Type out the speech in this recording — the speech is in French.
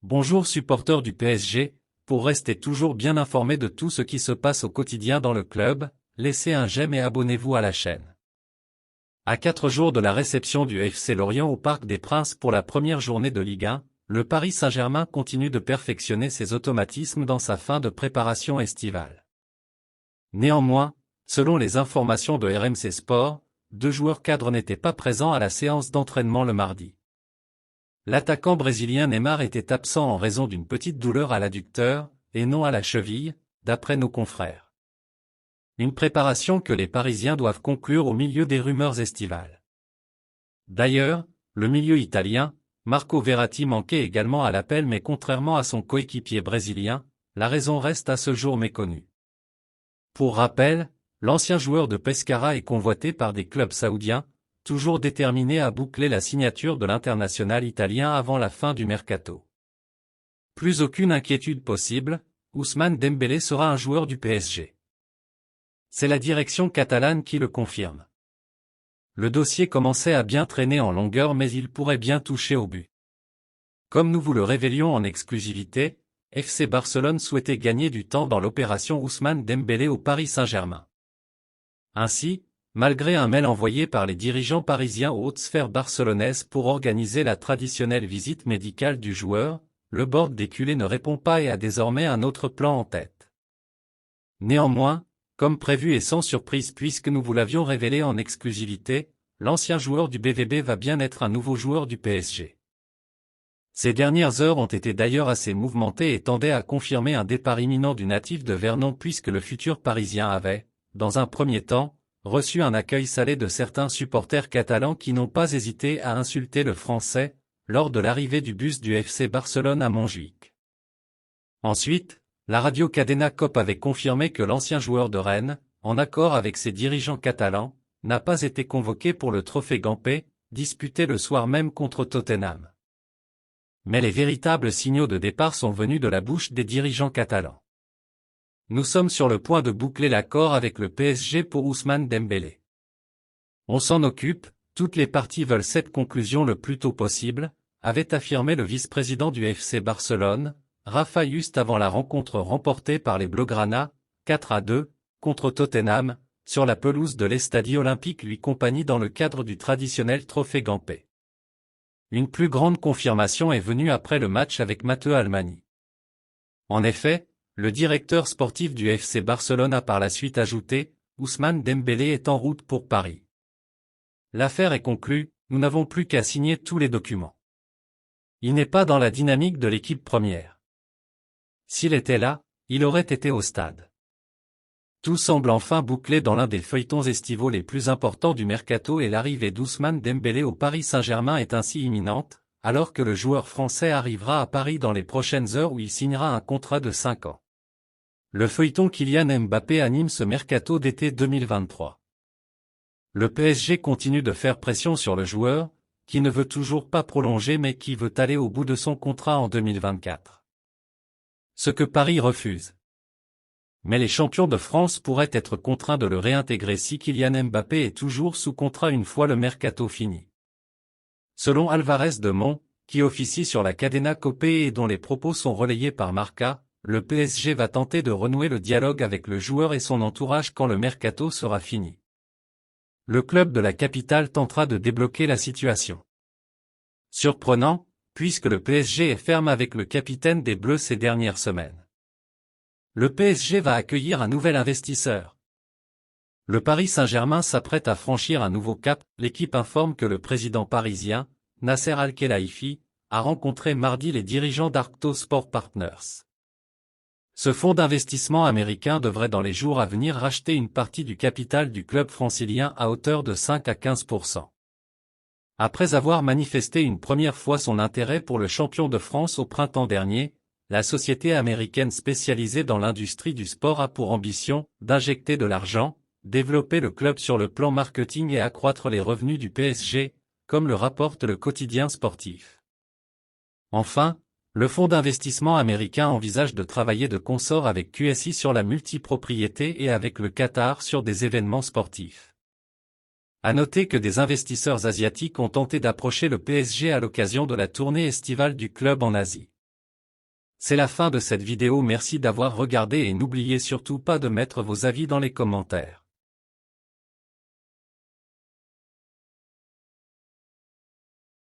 Bonjour supporters du PSG, pour rester toujours bien informé de tout ce qui se passe au quotidien dans le club, laissez un j'aime et abonnez-vous à la chaîne. À 4 jours de la réception du FC Lorient au Parc des Princes pour la première journée de Ligue 1, le Paris Saint-Germain continue de perfectionner ses automatismes dans sa fin de préparation estivale. Néanmoins, selon les informations de RMC Sport, 2 joueurs cadres n'étaient pas présents à la séance d'entraînement le mardi. L'attaquant brésilien Neymar était absent en raison d'une petite douleur à l'adducteur, et non à la cheville, d'après nos confrères. Une préparation que les Parisiens doivent conclure au milieu des rumeurs estivales. D'ailleurs, le milieu italien, Marco Verratti manquait également à l'appel mais contrairement à son coéquipier brésilien, la raison reste à ce jour méconnue. Pour rappel, l'ancien joueur de Pescara est convoité par des clubs saoudiens, toujours déterminé à boucler la signature de l'international italien avant la fin du mercato. Plus aucune inquiétude possible, Ousmane Dembélé sera un joueur du PSG. C'est la direction catalane qui le confirme. Le dossier commençait à bien traîner en longueur mais il pourrait bien toucher au but. Comme nous vous le révélions en exclusivité, FC Barcelone souhaitait gagner du temps dans l'opération Ousmane Dembélé au Paris Saint-Germain. Ainsi, malgré un mail envoyé par les dirigeants parisiens aux hautes sphères barcelonaises pour organiser la traditionnelle visite médicale du joueur, le board des culés ne répond pas et a désormais un autre plan en tête. Néanmoins, comme prévu et sans surprise puisque nous vous l'avions révélé en exclusivité, l'ancien joueur du BVB va bien être un nouveau joueur du PSG. Ces dernières heures ont été d'ailleurs assez mouvementées et tendaient à confirmer un départ imminent du natif de Vernon puisque le futur parisien avait, dans un premier temps, reçu un accueil salé de certains supporters catalans qui n'ont pas hésité à insulter le Français, lors de l'arrivée du bus du FC Barcelone à Montjuïc. Ensuite, la radio Cadena Cop avait confirmé que l'ancien joueur de Rennes, en accord avec ses dirigeants catalans, n'a pas été convoqué pour le trophée Gampé, disputé le soir même contre Tottenham. Mais les véritables signaux de départ sont venus de la bouche des dirigeants catalans. Nous sommes sur le point de boucler l'accord avec le PSG pour Ousmane Dembélé. On s'en occupe, toutes les parties veulent cette conclusion le plus tôt possible, avait affirmé le vice-président du FC Barcelone, Rafa juste avant la rencontre remportée par les Blaugrana, 4-2, contre Tottenham, sur la pelouse de l'Estadi Olympique lui compagnie dans le cadre du traditionnel trophée Gampé. Une plus grande confirmation est venue après le match avec Matteo Almani. En effet, le directeur sportif du FC Barcelone a par la suite ajouté, Ousmane Dembélé est en route pour Paris. L'affaire est conclue, nous n'avons plus qu'à signer tous les documents. Il n'est pas dans la dynamique de l'équipe première. S'il était là, il aurait été au stade. Tout semble enfin bouclé dans l'un des feuilletons estivaux les plus importants du mercato et l'arrivée d'Ousmane Dembélé au Paris Saint-Germain est ainsi imminente, alors que le joueur français arrivera à Paris dans les prochaines heures où il signera un contrat de 5 ans. Le feuilleton Kylian Mbappé anime ce mercato d'été 2023. Le PSG continue de faire pression sur le joueur, qui ne veut toujours pas prolonger mais qui veut aller au bout de son contrat en 2024. Ce que Paris refuse. Mais les champions de France pourraient être contraints de le réintégrer si Kylian Mbappé est toujours sous contrat une fois le mercato fini. Selon Alvarez de Mont, qui officie sur la Cadena Copé et dont les propos sont relayés par Marca, le PSG va tenter de renouer le dialogue avec le joueur et son entourage quand le mercato sera fini. Le club de la capitale tentera de débloquer la situation. Surprenant, puisque le PSG est ferme avec le capitaine des Bleus ces dernières semaines. Le PSG va accueillir un nouvel investisseur. Le Paris Saint-Germain s'apprête à franchir un nouveau cap, l'équipe informe que le président parisien, Nasser Al-Khelaifi, a rencontré mardi les dirigeants d'Arctos Sport Partners. Ce fonds d'investissement américain devrait dans les jours à venir racheter une partie du capital du club francilien à hauteur de 5 à 15%. Après avoir manifesté une première fois son intérêt pour le champion de France au printemps dernier, la société américaine spécialisée dans l'industrie du sport a pour ambition d'injecter de l'argent, développer le club sur le plan marketing et accroître les revenus du PSG, comme le rapporte le quotidien sportif. Enfin, le fonds d'investissement américain envisage de travailler de consort avec QSI sur la multipropriété et avec le Qatar sur des événements sportifs. À noter que des investisseurs asiatiques ont tenté d'approcher le PSG à l'occasion de la tournée estivale du club en Asie. C'est la fin de cette vidéo, merci d'avoir regardé et n'oubliez surtout pas de mettre vos avis dans les commentaires.